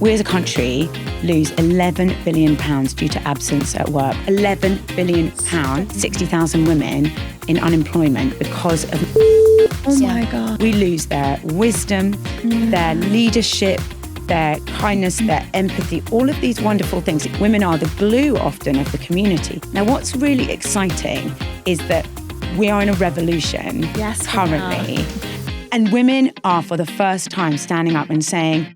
We as a country lose £11 billion due to absence at work. £11 billion, 60,000 women in unemployment because of... Oh my God. We lose their wisdom, their leadership, their kindness, their empathy, all of these wonderful things. Women are the glue often of the community. Now, what's really exciting is that we are in a revolution currently. And women are for the first time standing up and saying...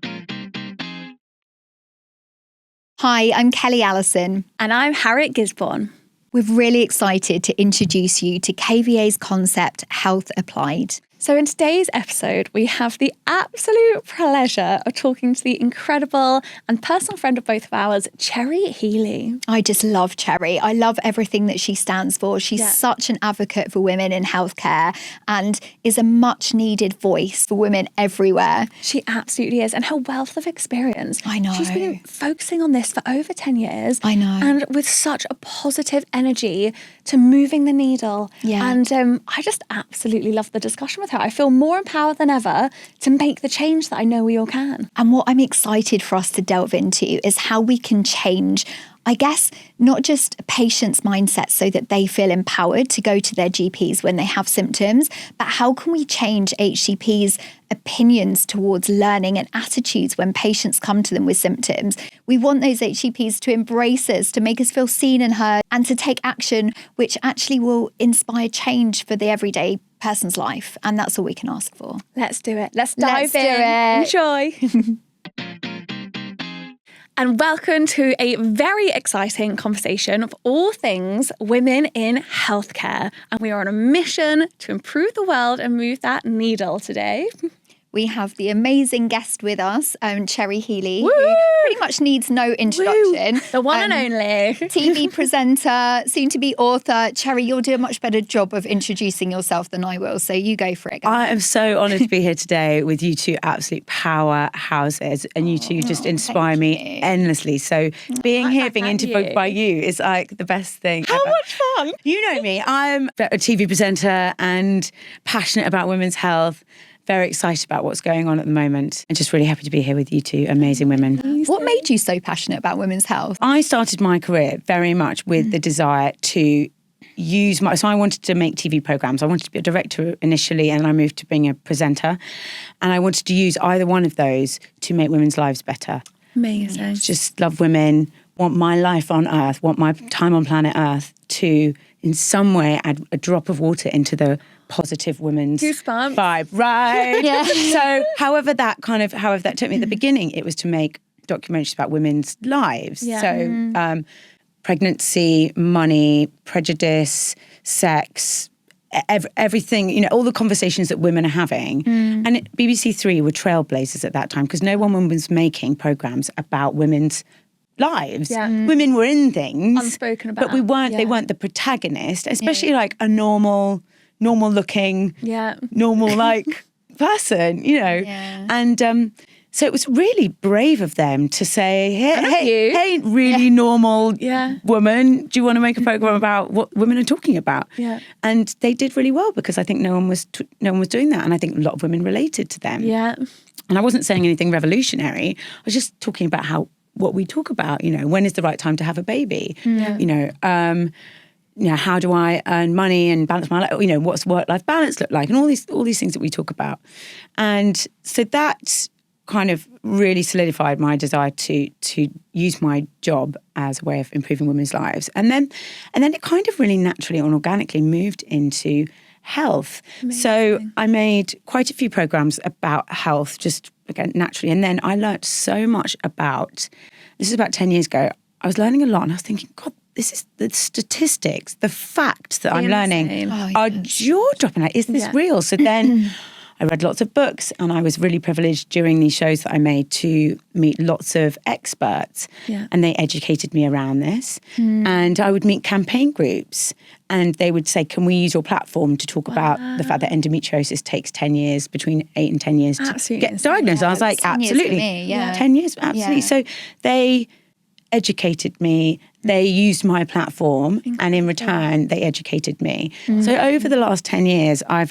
Hi, I'm Kelly Allison. And I'm Harriet Gisborne. We're really excited to introduce you to KVA's concept, Health Applied. So in today's episode, we have the absolute pleasure of talking to the incredible and personal friend of both of ours, Cherry Healey. I just love Cherry. I love everything that she stands for. She's such an advocate for women in healthcare and is a much needed voice for women everywhere. She absolutely is. And her wealth of experience. I know. She's been focusing on this for over 10 years. I know. And with such a positive energy to moving the needle. Yeah. And I just absolutely love the discussion with her. I feel more empowered than ever to make the change that I know we all can. And what I'm excited for us to delve into is how we can change, I guess, not just patients' mindsets so that they feel empowered to go to their GPs when they have symptoms, but how can we change HCPs' opinions towards learning and attitudes when patients come to them with symptoms. We want those HCPs to embrace us, to make us feel seen and heard, and to take action which actually will inspire change for the everyday person's life. And that's all we can ask for. Let's do it. Let's dive in. Enjoy. And welcome to a very exciting conversation of all things women in healthcare. And we are on a mission to improve the world and move that needle today. We have the amazing guest with us, Cherry Healey, Woo! who pretty much needs no introduction. Woo! The one and only. TV presenter, soon-to-be author. Cherry, you'll do a much better job of introducing yourself than I will, so you go for it. Guys. I am so honoured to be here today with you two absolute powerhouses, and you two just inspire me endlessly. So being here, being interviewed by you is like the best thing How ever. much fun! You know me, I'm a TV presenter and passionate about women's health. Very excited about what's going on at the moment and just really happy to be here with you two amazing women. What made you so passionate about women's health? I started my career very much with the desire to use so I wanted to make TV programs. I wanted to be a director initially, and I moved to being a presenter. And I wanted to use either one of those to make women's lives better. Amazing. Just love women, want my life on Earth, want my time on planet Earth to in some way add a drop of water into the positive women's vibe, right? Yeah. So however that took me at the beginning, it was to make documentaries about women's lives. Yeah. So pregnancy, money, prejudice, sex, everything, all the conversations that women are having. And BBC Three were trailblazers at that time because no one was making programs about women's lives. Yeah. Women were in things unspoken about, but we weren't. They weren't the protagonist, especially like a normal looking, normal like person, Yeah. And so it was really brave of them to say, hey, really normal woman, do you want to make a program about what women are talking about? Yeah. And they did really well because I think no one was doing that, and I think a lot of women related to them. Yeah. And I wasn't saying anything revolutionary. I was just talking about what we talk about, when is the right time to have a baby? Yeah. How do I earn money and balance my life? What's work-life balance look like? And all these things that we talk about. And so that kind of really solidified my desire to use my job as a way of improving women's lives. And then it kind of really naturally and organically moved into health. Amazing. So I made quite a few programs about health, just again naturally. And then I learned so much this is about 10 years ago. I was learning a lot and I was thinking, God, this is the statistics, the facts that I'm learning are jaw-dropping. Like, is this real? So then I read lots of books, and I was really privileged during these shows that I made to meet lots of experts, and they educated me around this. And I would meet campaign groups, and they would say, can we use your platform to talk about the fact that endometriosis takes 10 years, between 8 and 10 years to get diagnosed? I was like, 10 years absolutely. for me, 10 years, absolutely. Yeah. So they educated me, they used my platform, and in return, they educated me. So over the last 10 years, I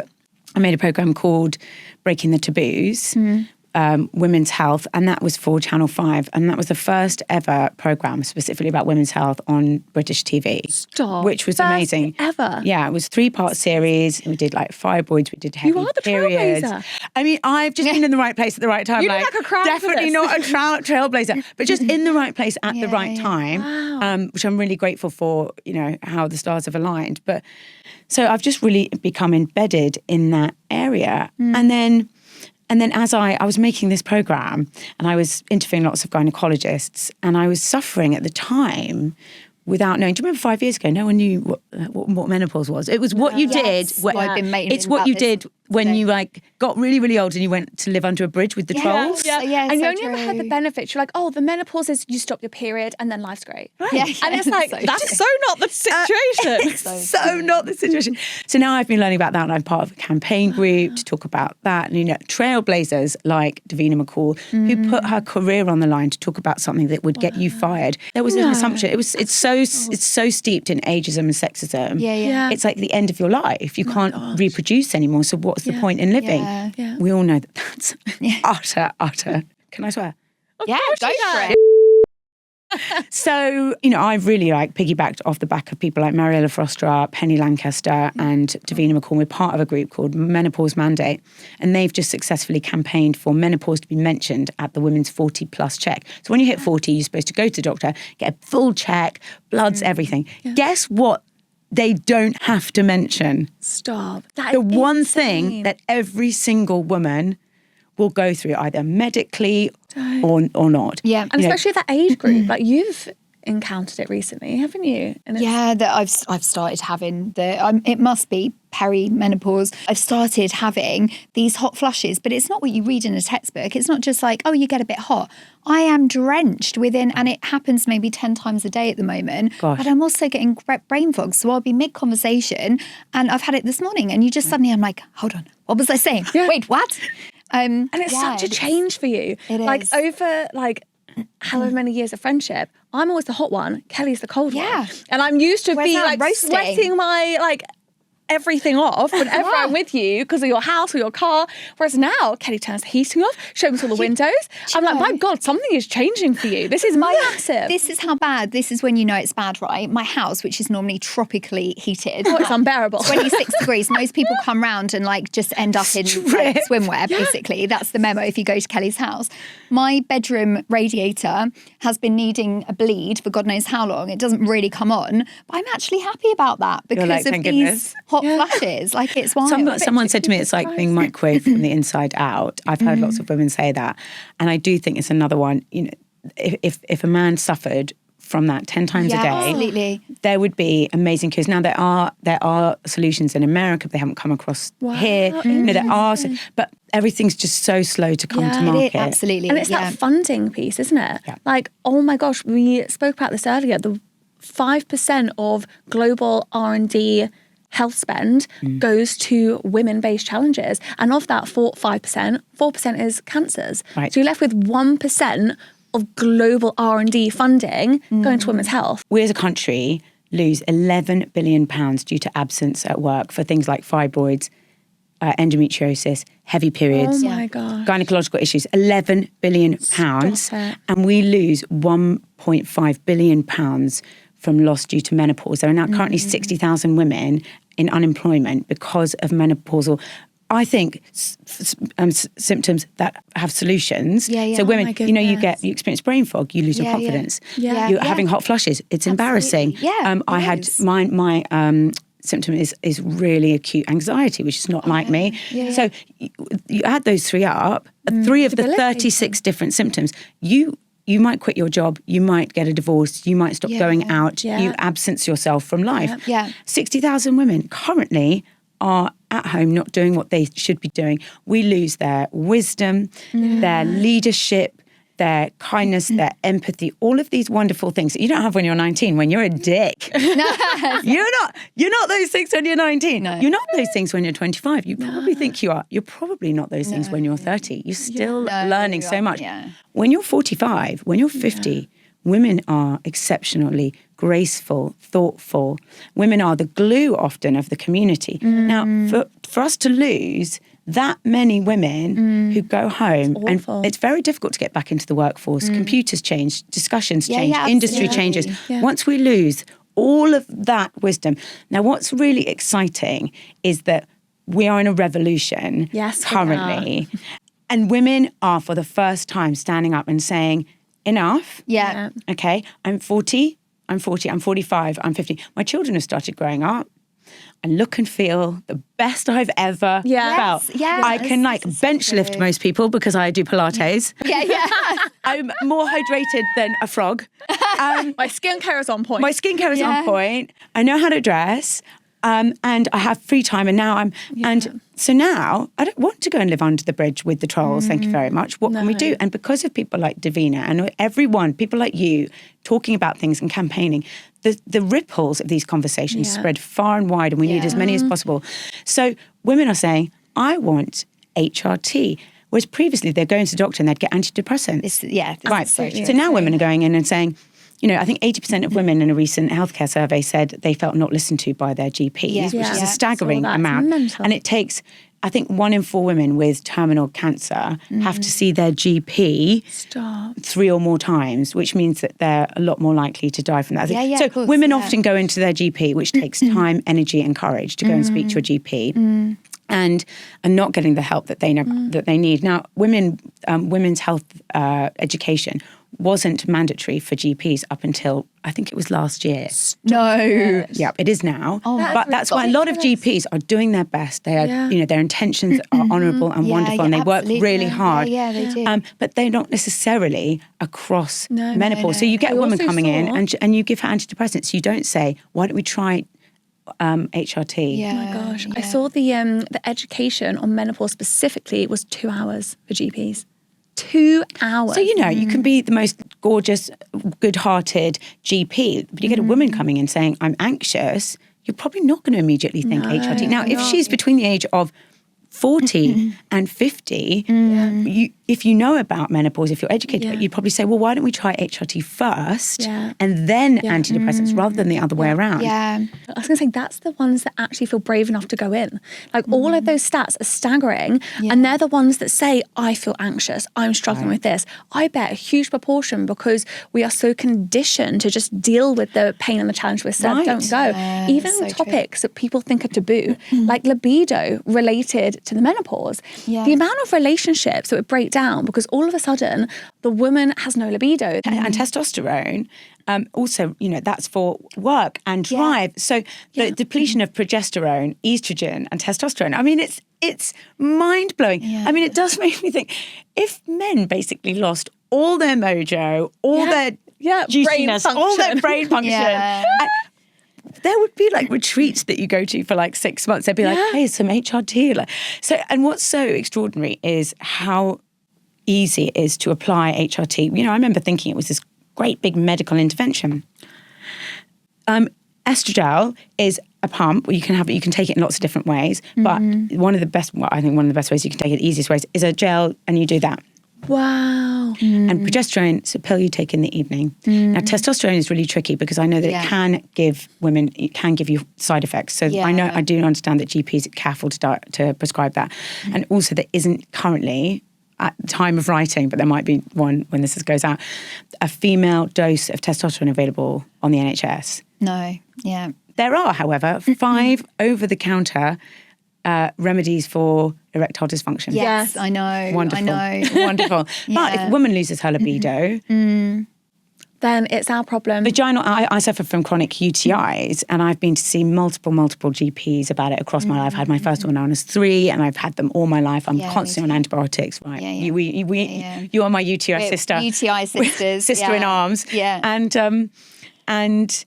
made a program called Breaking the Taboos, women's health, and that was for Channel 5. And that was the first ever programme specifically about women's health on British TV. Stop. Which was First amazing. ever. Yeah, it was 3-part series. We did like fibroids, we did heavy You are the periods. trailblazer. I mean, I've just been in the right place at the right time. You look like a crown for definitely this. not a trailblazer, but just in the right place at the right time, Wow. which I'm really grateful for, you know, how the stars have aligned. But so I've just really become embedded in that area. And then as I was making this programme and I was interviewing lots of gynecologists, and I was suffering at the time without knowing. Do you remember 5 years ago? No one knew what menopause was. It was what you did. I've been making It's what about you this did when today. you like got really, really old and you went to live under a bridge with the trolls. Yeah, And you so only ever heard the true. benefits. You're like, oh, the menopause is you stop your period and then life's great. Yeah, And it's like, so that's true. so not the situation. It's so not the situation. So now I've been learning about that, and I'm part of a campaign group to talk about that. And, you know, trailblazers like Davina McCall, who put her career on the line to talk about something that would get you fired. There was an assumption. It's so steeped in ageism and sexism. Yeah. It's like the end of your life. You can't reproduce anymore. So what's the point in living? Yeah. We all know that that's utter. Can I swear? Yeah, go for it. So, you know, I've really like piggybacked off the back of people like Mariella Frostra, Penny Lancaster and Davina McCall. We're part of a group called Menopause Mandate, and they've just successfully campaigned for menopause to be mentioned at the women's 40 plus check. So when you hit 40, you're supposed to go to the doctor, get a full check, bloods, everything. Guess what? They don't have to mention Stop. That the is one insane. thing that every single woman will go through, either medically or not. Yeah. And You know, especially that age group, like you've encountered it recently, haven't you? And Yeah, that I've started having it must be perimenopause. I've started having these hot flushes, but it's not what you read in a textbook. It's not just like, oh, you get a bit hot. I am drenched within, and it happens maybe 10 times a day at the moment. Gosh. But I'm also getting brain fog. So I'll be mid-conversation, and I've had it this morning, and you just suddenly, I'm like, hold on, what was I saying? Wait, what? And it's such a change for you. It like is. over like however many years of friendship, I'm always the hot one. Kelly's the cold Yeah. one. And I'm used to Where's being that like roasting? sweating my like everything off whenever I'm with you because of your house or your car. Whereas now, Kelly turns the heating off, she opens all the windows. I'm like, my God, something is changing for you. This is massive. This is how bad. This is when you know it's bad, right? My house, which is normally tropically heated. Oh, it's unbearable. 26 degrees. Most people come round and like just end up in like, swimwear, basically. That's the memo if you go to Kelly's house. My bedroom radiator has been needing a bleed for God knows how long. It doesn't really come on. But I'm actually happy about that because like, of thank these goodness. hot flushes. Like it's wild. Someone said to me it's like being microwaved from the inside out. I've heard lots of women say that. And I do think it's another one, you know, if a man suffered from that 10 times a day, absolutely. there would be amazing cures. Now there are solutions in America, but they haven't come across here. You know, there are, but everything's just so slow to come to market. Absolutely. And it's that funding piece, isn't it? Yeah. Like, oh my gosh, we spoke about this earlier. The 5% of global R&D health spend goes to women-based challenges. And of that 4% is cancers. Right. So you're left with 1% of global R&D funding going to women's health. We as a country lose £11 billion due to absence at work for things like fibroids, endometriosis, heavy periods, Oh my gosh. gynecological issues. £11 billion. Stop it. And we lose £1.5 billion from loss due to menopause. There are now currently 60,000 women in unemployment because of menopausal, I think, symptoms that have solutions. Yeah. So Oh women, my you know, you goodness. experience brain fog, you lose your Yeah, confidence. Yeah. You're having hot flushes. It's embarrassing. Yeah, I it had is. my symptom is really acute anxiety, which is not like me. Yeah. So you add those three up, three of the Debilitating. 36 different symptoms. You might quit your job, you might get a divorce, you might stop going out, you absence yourself from life. Yeah. 60,000 women currently are at home not doing what they should be doing. We lose their wisdom, their leadership, their kindness, their empathy, all of these wonderful things that you don't have when you're 19, when you're a dick. You're not those things when you're 19. No. You're not those things when you're 25. You probably think you are. You're probably not those things when you're 30. You're still learning so much. Yeah. When you're 45, when you're 50, women are exceptionally graceful, thoughtful. Women are the glue often of the community. Now, for us to lose that many women who go home, and it's very difficult to get back into the workforce. Computers change, discussions change, industry changes. Yeah. Once we lose all of that wisdom. Now, what's really exciting is that we are in a revolution currently. And women are, for the first time, standing up and saying, enough. Yeah. Okay, I'm 40, I'm 45, I'm 50. My children have started growing up. I look and feel the best I've ever felt. Yes. I can bench lift most people because I do Pilates. Yeah. I'm more hydrated than a frog. My skincare is on point. My skincare is on point. I know how to dress. And I have free time, and now and so now I don't want to go and live under the bridge with the trolls. Thank you very much. What can we do? And because of people like Davina and everyone, people like you, talking about things and campaigning, the ripples of these conversations spread far and wide, and we need as many as possible. So women are saying, I want HRT. Whereas previously they're going to the doctor and they'd get antidepressants. Right. So now women are going in and saying, I think 80% of women in a recent healthcare survey said they felt not listened to by their GPs, which is a staggering amount. Mental. And it takes, I think 1 in 4 women with terminal cancer have to see their GP 3 or more times, which means that they're a lot more likely to die from that. So women often go into their GP, which takes time, energy and courage to go and speak to a GP. And not getting the help that they know that they need. Now, women's health education wasn't mandatory for GPs up until I think it was last year. No. Yeah, it is now. But that's why a lot of GPs are doing their best. They are, their intentions are honourable and wonderful, and they work really hard. Yeah, they do. But they're not necessarily across menopause. So you get a woman coming in and you give her antidepressants. You don't say, why don't we try HRT? Oh my gosh. I saw the education on menopause specifically, it was 2 hours for GPs. 2 hours. So, you can be the most gorgeous, good-hearted GP, but you get a woman coming in saying, I'm anxious, you're probably not going to immediately think HRT. Now, if she's between the age of 40 and 50, if you know about menopause, if you're educated, you'd probably say, well, why don't we try HRT first and then antidepressants rather than the other way around? Yeah. I was going to say, that's the ones that actually feel brave enough to go in. Like all of those stats are staggering, and they're the ones that say, I feel anxious, I'm struggling with this. I bet a huge proportion because we are so conditioned to just deal with the pain and the challenge with don't go. Even so topics that people think are taboo, like libido related to the menopause. The amount of relationships that would break down because all of a sudden the woman has no libido. And testosterone, also, that's for work and drive. So the depletion of progesterone, estrogen and testosterone, I mean, it's mind-blowing. I mean, it does make me think, if men basically lost all their mojo, all their juiciness, all their brain function, there would be like retreats that you go to for like 6 months. They'd be like, hey, some HRT. And what's so extraordinary is how easy it is to apply HRT. I remember thinking it was this great big medical intervention. Estradiol is a pump. You can take it in lots of different ways. But one of the best ways you can take it, the easiest ways, is a gel, and you do that. Wow. And progesterone is a pill you take in the evening. Now, testosterone is really tricky because I know that it can give you side effects. So I do understand that GPs are careful to prescribe that. And also there isn't currently, at the time of writing, but there might be one when this goes out, a female dose of testosterone available on the NHS. No, yeah. There are, however, 5 over-the-counter remedies for erectile dysfunction. Yes, I know. Wonderful. I know. Wonderful. But if a woman loses her libido, then it's our problem. I suffer from chronic UTIs, and I've been to see multiple GPs about it across my life. I had my first one when I was 3, and I've had them all my life. I'm constantly on antibiotics. Right? You are my UTI sister. UTI sisters. Sister in arms. Yeah. And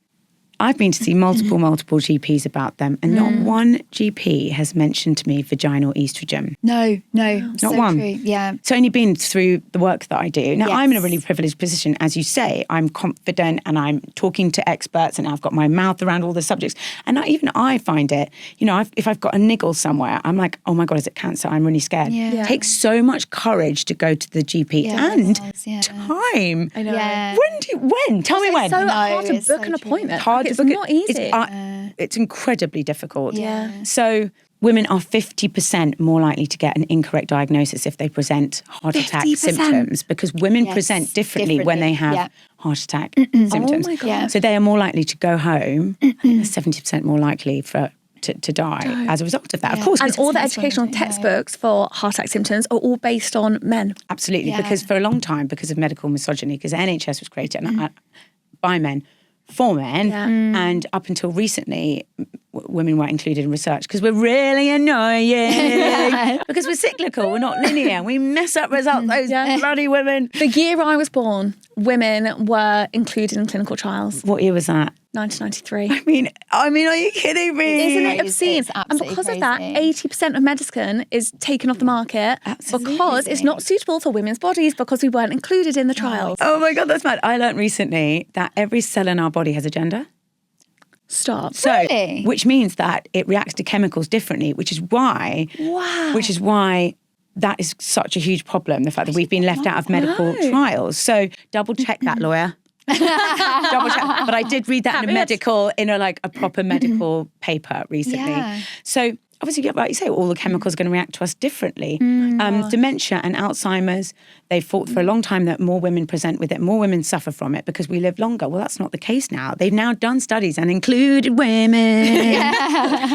I've been to see multiple GPs about them, and not one GP has mentioned to me vaginal estrogen. No, Not so one. true. Yeah. It's only been through the work that I do. Now, Yes. I'm in a really privileged position, as you say. I'm confident and I'm talking to experts and I've got my mouth around all the subjects. And even I find it, if I've got a niggle somewhere, I'm like, oh my God, is it cancer? I'm really scared. Yeah. It takes so much courage to go to the GP and time. I know. Yeah. When? Tell me when. It's so No, hard to it's book so an true. appointment. Hard to It's book it. not easy. It's incredibly difficult. Yeah. So women are 50% more likely to get an incorrect diagnosis if they present heart attack 50%? symptoms, because women Yes, present differently when they have yeah. heart attack symptoms. Oh my God. Yeah. So they are more likely to go home. I think they're 70% more likely to die as a result of that. Of Yeah. course, And it's all the That's what I educational don't know. textbooks for heart attack symptoms are all based on men. absolutely, Yeah. because for a long time, because of medical misogyny, because the NHS was created by men, for men, Yeah. and up until recently, women weren't included in research because we're really annoying, because we're cyclical, we're not linear, we mess up results, those bloody women. The year I was born, women were included in clinical trials. What year was that? 1993. I mean, are you kidding me? Isn't it Crazy. obscene? It's And absolutely because of that, crazy. 80% of medicine is taken off the market because it's not suitable for women's bodies because we weren't included in the trials. Oh my God, that's mad. I learned recently that every cell in our body has a gender. Stop. So, Really? which means that it reacts to chemicals differently, which is why that is such a huge problem, the fact that we've been left out of medical trials. So double check that, lawyer. Double check. But I did read that in a proper medical paper recently. Yeah. So obviously, like you say, all the chemicals are going to react to us differently. Dementia and Alzheimer's, they thought for a long time that more women present with it, more women suffer from it because we live longer. Well, that's not the case now. They've now done studies and included women.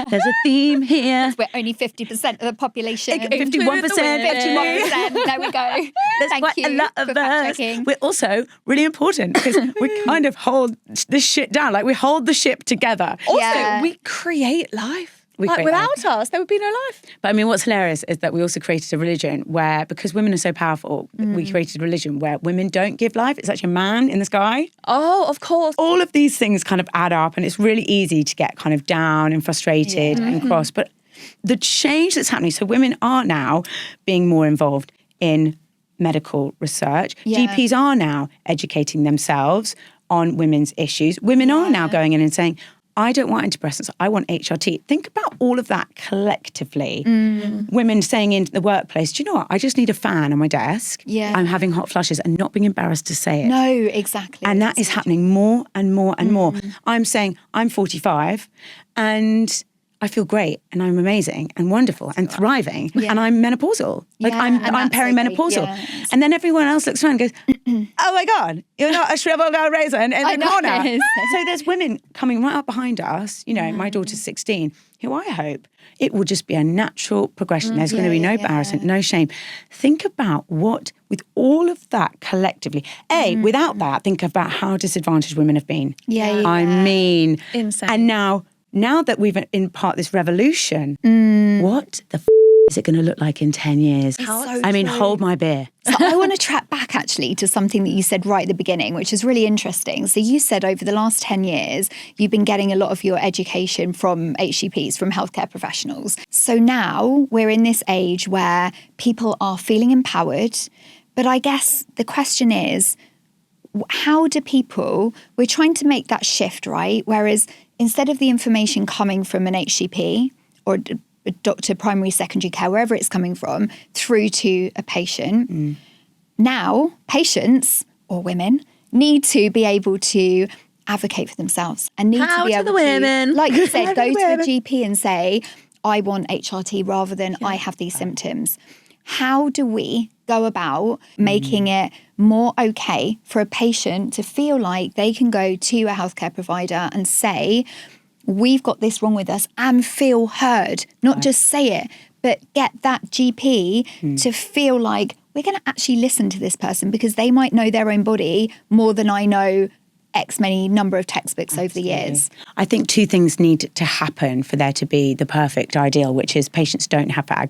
There's a theme here. We're only 50% of the population. 51%. 51%. There we go. There's Thank quite you a lot of for us. fact-checking. We're also really important because we kind of hold this shit down. Like we hold the ship together. Also, Yeah. we create life. We Like, create without us, there would be no life. But I mean, what's hilarious is that we also created a religion where, because women are so powerful, we created a religion where women don't give life. It's actually a man in the sky. Oh, of course. All of these things kind of add up, and it's really easy to get kind of down and frustrated and cross. But the change that's happening, so women are now being more involved in medical research. Yeah. GPs are now educating themselves on women's issues. Women are now going in and saying, I don't want antidepressants, I want HRT. Think about all of that collectively. Women saying in the workplace, do you know what? I just need a fan on my desk. Yeah. I'm having hot flushes and not being embarrassed to say it. No, exactly. And that is happening more and more and more. I'm saying I'm 45 and I feel great and I'm amazing and wonderful and thriving and I'm menopausal. Like Yeah, I'm and that's perimenopausal. okay, yeah. And then everyone else looks around and goes, oh my God, you're not a shriveled old raisin in I the know. corner. So there's women coming right up behind us, my daughter's 16, who I hope it will just be a natural progression. There's going to be no embarrassment, no shame. Think about what, with all of that collectively, without that, think about how disadvantaged women have been. Yeah. I mean, Insane. and now that we've in part this revolution, what the is it going to look like in 10 years? I mean, hold my beer. So I want to track back actually to something that you said right at the beginning, which is really interesting. So you said over the last 10 years, you've been getting a lot of your education from HCPs, from healthcare professionals. So now we're in this age where people are feeling empowered. But I guess the question is, how do people, we're trying to make that shift, right? Whereas instead of the information coming from an HCP or a doctor, primary, secondary care, wherever it's coming from, through to a patient, now patients or women need to be able to advocate for themselves and need to be able the women. like you said, go to a GP and say, I want HRT rather than I have these symptoms. How do we go about making it more okay for a patient to feel like they can go to a healthcare provider and say, we've got this wrong with us, and feel heard, not just say it, but get that GP to feel like we're going to actually listen to this person because they might know their own body more than I know X many number of textbooks over the years. I think two things need to happen for there to be the perfect ideal, which is patients don't have to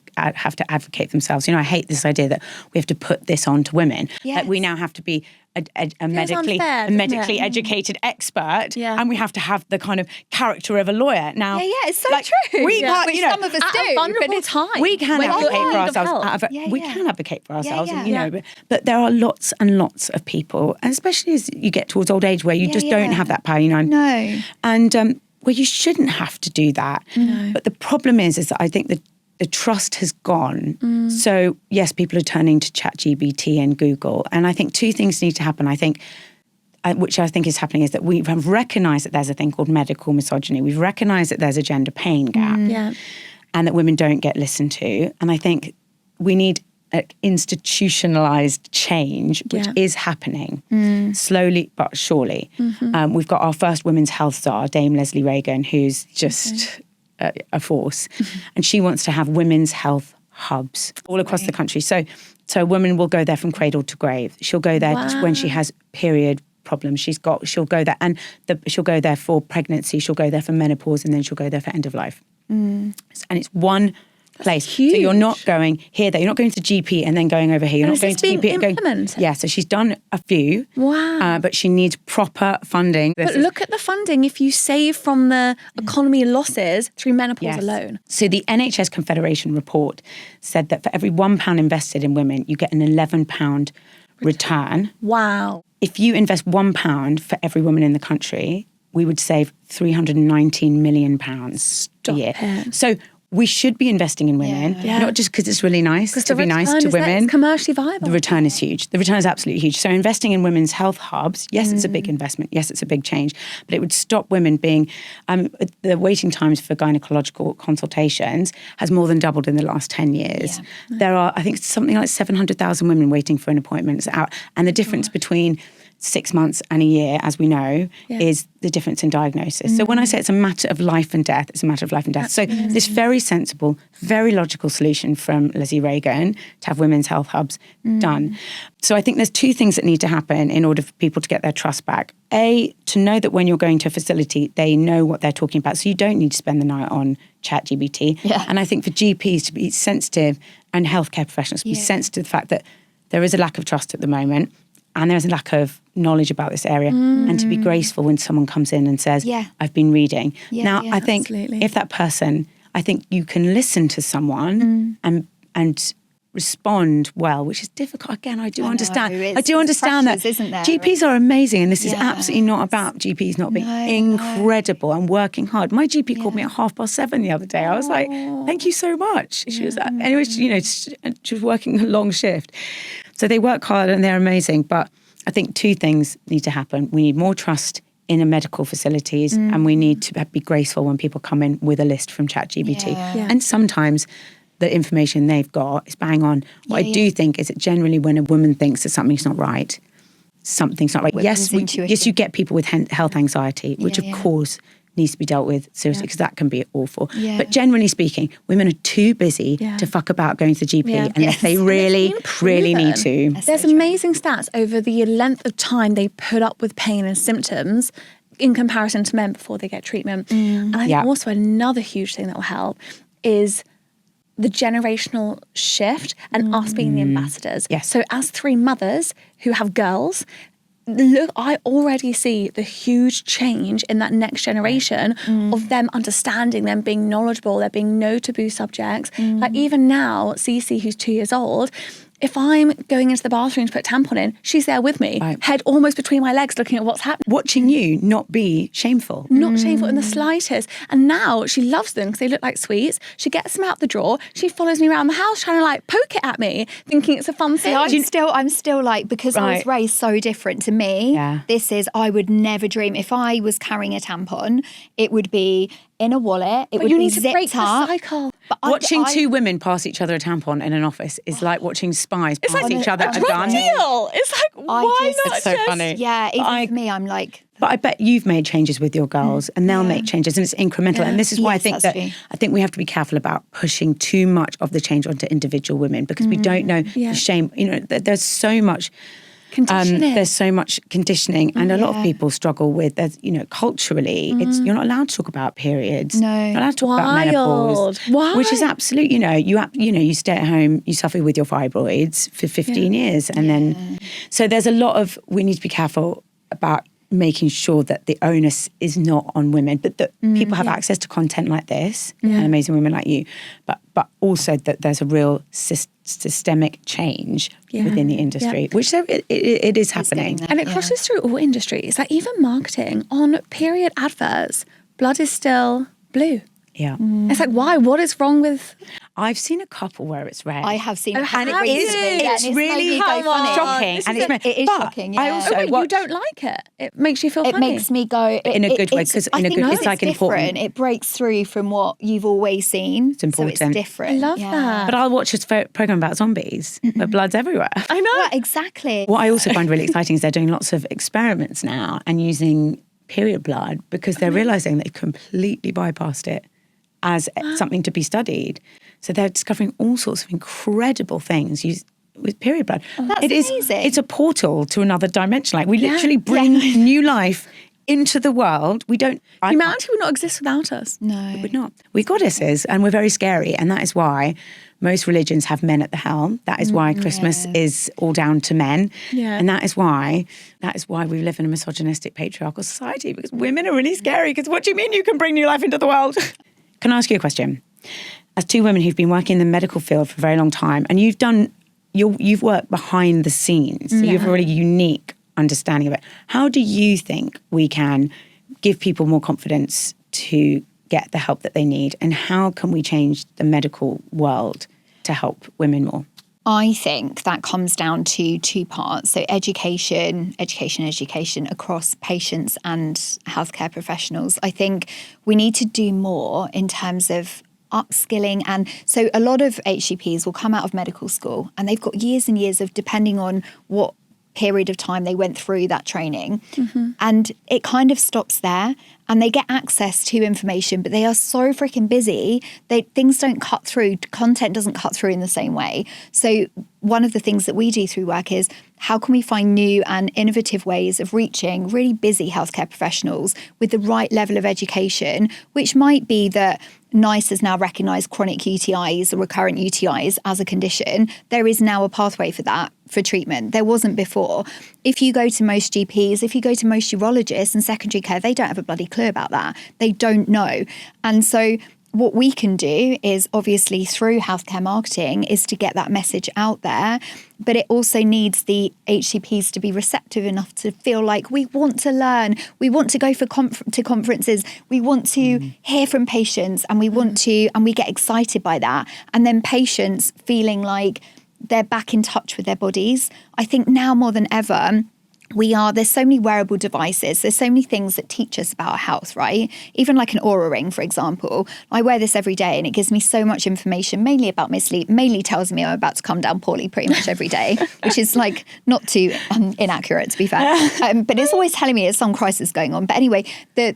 advocate themselves. I hate this idea that we have to put this on to women. Yes. That we now have to be a medically educated expert, and we have to have the kind of character of a lawyer. Now, it's so true. We can't, Which some of us do. A vulnerable time. We can advocate for ourselves. We can advocate for ourselves, and but there are lots and lots of people, and especially as you get towards old age, where you just don't have that power. No, and where you shouldn't have to do that. No. But the problem is that I think the trust has gone. So yes, people are turning to ChatGPT and Google. And I think two things need to happen. I think, which I think is happening, is that we have recognised that there's a thing called medical misogyny. We've recognised that there's a gender pain gap and that women don't get listened to. And I think we need institutionalised change, which is happening slowly but surely. We've got our first women's health czar, Dame Leslie Reagan, who's just a force, and she wants to have women's health hubs all across the country. So a woman will go there from cradle to grave. She'll go there when she has period problems. She'll go there, and she'll go there for pregnancy. She'll go there for menopause, and then she'll go there for end of life. And it's one place. Huge. So you're not going here, there. You're not going to the GP and then going over here. You're not going to being GP and going. implemented? Yeah, so she's done a few. Wow. But she needs proper funding. But look at the funding if you save from the economy losses through menopause alone. So the NHS Confederation report said that for every £1 invested in women, you get an £11 return. Wow. If you invest £1 for every woman in the country, we would save £319 million a year. It. So we should be investing in women, not just because it's really nice to be nice to women. It's commercially viable. The return is huge. The return is absolutely huge. So investing in women's health hubs, yes, it's a big investment. Yes, it's a big change. But it would stop women being, the waiting times for gynecological consultations has more than doubled in the last 10 years. Yeah. There are, I think, something like 700,000 women waiting for an appointment out. And the difference between 6 months and a year, as we know, is the difference in diagnosis. So when I say it's a matter of life and death, it's a matter of life and death. So this very sensible, very logical solution from Leslie Reagan to have women's health hubs done. So I think there's two things that need to happen in order for people to get their trust back. A, to know that when you're going to a facility, they know what they're talking about. So you don't need to spend the night on ChatGPT. Yeah. And I think for GPs to be sensitive and healthcare professionals to be sensitive to the fact that there is a lack of trust at the moment. And there's a lack of knowledge about this area, and to be graceful when someone comes in and says, I've been reading. Now, I think if that person, I think you can listen to someone and respond well, which is difficult. Again, I do understand. I do understand that isn't there? GPs are amazing, and this is absolutely not about GPs not being incredible and working hard. My GP called me at 7:30 the other day. I was like, thank you so much. She was, anyway, she was working a long shift. So they work hard and they're amazing. But I think two things need to happen. We need more trust in the medical facilities, and we need to be graceful when people come in with a list from ChatGPT. And sometimes the information they've got is bang on. What I do think is that generally when a woman thinks that something's not right, something's not right. Yes, you get people with health anxiety, which of course needs to be dealt with seriously, because that can be awful. But generally speaking, women are too busy to fuck about going to the GP unless they really, really need to. There's amazing stats over the length of time they put up with pain and symptoms in comparison to men before they get treatment. And I think also another huge thing that will help is the generational shift and us being the ambassadors. Yes. So as 3 mothers who have girls, look, I already see the huge change in that next generation of them understanding, them being knowledgeable, there being no taboo subjects. Like even now, Cece, who's 2 years old, if I'm going into the bathroom to put a tampon in, she's there with me, head almost between my legs looking at what's happening. Watching you not be shameful. Not shameful in the slightest. And now she loves them because they look like sweets. She gets them out the drawer. She follows me around the house trying to like poke it at me, thinking it's a fun thing. I'm still like, because I was raised so different to me, I would never dream. If I was carrying a tampon, it would be in a wallet. It would you be need to zipped break the up. cycle. But Watching two women pass each other a tampon in an office is like watching spies pass each other a gun. Deal. It's like, why not It's so funny. Yeah, even for me, I'm like... But I bet you've made changes with your girls, and they'll make changes, and it's incremental. And this is why I think that I think we have to be careful about pushing too much of the change onto individual women, because we don't know the shame. You know, there's so much Conditioning. There's so much conditioning, and a lot of Yeah. people struggle with. There's, culturally, it's you're not allowed to talk about periods. No. You're not allowed to talk about menopause, Why? which is absolute. You stay at home, you suffer with your fibroids for 15 years, and then so there's a lot of. We need to be careful about making sure that the onus is not on women, but that people have access to content like this and amazing women like you, but also that there's a real systemic change within the industry, which it is happening. And it crosses through all industries, like even marketing. On period adverts, blood is still blue. Yeah. It's like, why? What is wrong with... I've seen a couple where it's red. I have seen it. have happen you? recently, It's really shocking. This And is it's It is but shocking, I yeah. also you don't like it. It makes you feel It funny. makes me go in a good way, because I think it's like important. different. It breaks through from what you've always seen. It's important. So it's different. I love that. But I'll watch a program about zombies where blood's everywhere. I know. Well, exactly. What I also find really exciting is they're doing lots of experiments now and using period blood because they're realizing they've completely bypassed it as something to be studied. So they're discovering all sorts of incredible things with period blood. That's amazing. It's a portal to another dimension. Like we literally bring new life into the world. We don't. Humanity would not exist without us. No. We're not. We're goddesses and we're very scary. And that is why most religions have men at the helm. That is why Christmas is all down to men. Yeah. And that is why we live in a misogynistic patriarchal society, because women are really scary. Because what do you mean you can bring new life into the world? Can I ask you a question? As two women who've been working in the medical field for a very long time, and you've worked behind the scenes, so you have a really unique understanding of it. How do you think we can give people more confidence to get the help that they need? And how can we change the medical world to help women more? I think that comes down to two parts. So education across patients and healthcare professionals. I think we need to do more in terms of upskilling. And so a lot of HCPs will come out of medical school and they've got years and years of, depending on what period of time they went through that training. And it kind of stops there. And they get access to information, but they are so freaking busy. Things don't cut through. Content doesn't cut through in the same way. So one of the things that we do through work is how can we find new and innovative ways of reaching really busy healthcare professionals with the right level of education, which might be that NICE has now recognised chronic UTIs or recurrent UTIs as a condition. There is now a pathway for that, for treatment. There wasn't before. If you go to most GPs, if you go to most urologists and secondary care, they don't have a bloody clue about that. They don't know. And so what we can do is obviously through healthcare marketing is to get that message out there, but it also needs the HCPs to be receptive enough to feel like we want to learn, we want to go to conferences, we want to hear from patients, and we want to, and we get excited by that. And then patients feeling like they're back in touch with their bodies. I think now more than ever, there's so many wearable devices. There's so many things that teach us about our health, right? Even like an Oura ring, for example. I wear this every day and it gives me so much information, mainly about my sleep, mainly tells me I'm about to come down poorly pretty much every day, which is like not too inaccurate, to be fair. But it's always telling me there's some crisis going on. But anyway, the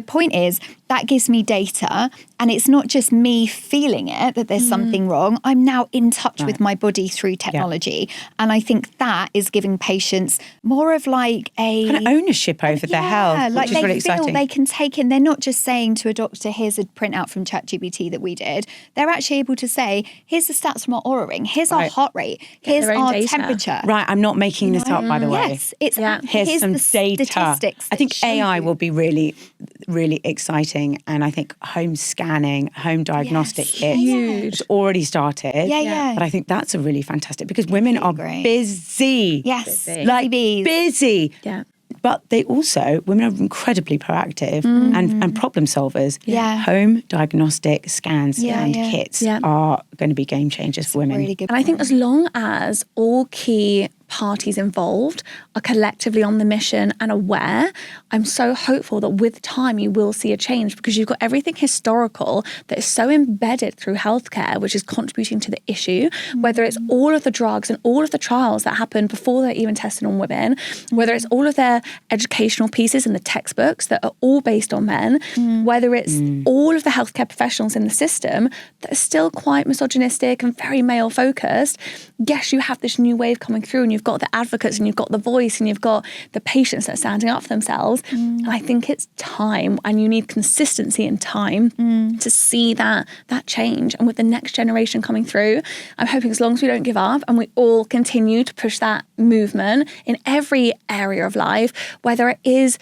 point is that gives me data, and it's not just me feeling it, that there's something wrong. I'm now in touch with my body through technology. Yeah. And I think that is giving patients more of like an ownership over their health, like which is really exciting. They feel they can take in, they're not just saying to a doctor, here's a printout from ChatGPT that we did. They're actually able to say, here's the stats from our Oura ring, here's our heart rate, here's our temperature. Right, I'm not making this up, by the way. Yes, it's here's some the data. Statistics I think AI will be really, really exciting. And I think home scanning, home diagnostic kits has already started. Yeah. But I think that's a really fantastic, because women are busy. Yes, like busy. Yeah. But women are incredibly proactive and problem solvers. Yeah. Home diagnostic scans and kits are going to be game changers for women. Really good And I think as long as all key parties involved are collectively on the mission and aware, I'm so hopeful that with time you will see a change, because you've got everything historical that is so embedded through healthcare, which is contributing to the issue, whether it's all of the drugs and all of the trials that happen before they're even tested on women, whether it's all of their educational pieces and the textbooks that are all based on men, whether it's all of the healthcare professionals in the system that are still quite misogynistic and very male focused. Yes, you have this new wave coming through and you've you've got the advocates and you've got the voice and you've got the patients that are standing up for themselves. And I think it's time, and you need consistency and time to see that change. And with the next generation coming through, I'm hoping as long as we don't give up and we all continue to push that movement in every area of life, whether it is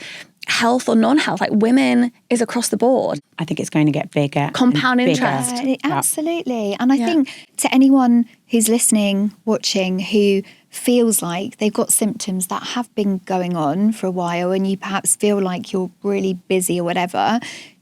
health or non-health, like women is across the board. I think it's going to get bigger. Compound and interest. bigger. Absolutely. And I think to anyone who's listening, watching, who feels like they've got symptoms that have been going on for a while and you perhaps feel like you're really busy or whatever,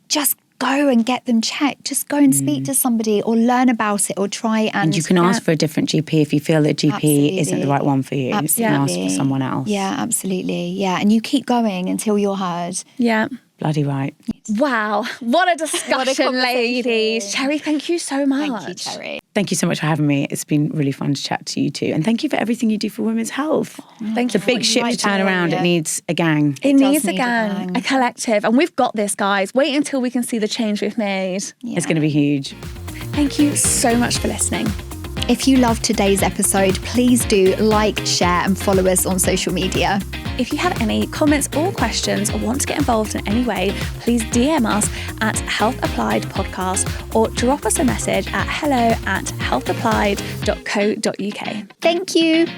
just go and get them checked. Just go and speak to somebody or learn about it or try and you can ask for a different GP if you feel that GP isn't the right one for you. Absolutely. You can ask for someone else. Yeah, absolutely. Yeah, and you keep going until you're heard. Yeah. Bloody right. Wow. What a discussion, ladies. Cherry, thank you so much. Thank you, Cherry. Thank you so much for having me. It's been really fun to chat to you too. And thank you for everything you do for women's health. Thank you. It's a big ship to turn around. It needs a gang. It needs need a gang, a collective. And we've got this, guys. Wait until we can see the change we've made. Yeah. It's going to be huge. Thank you so much for listening. If you loved today's episode, please do like, share, and follow us on social media. If you have any comments or questions or want to get involved in any way, please DM us at Health Applied Podcast or drop us a message at hello@healthapplied.co.uk. Thank you.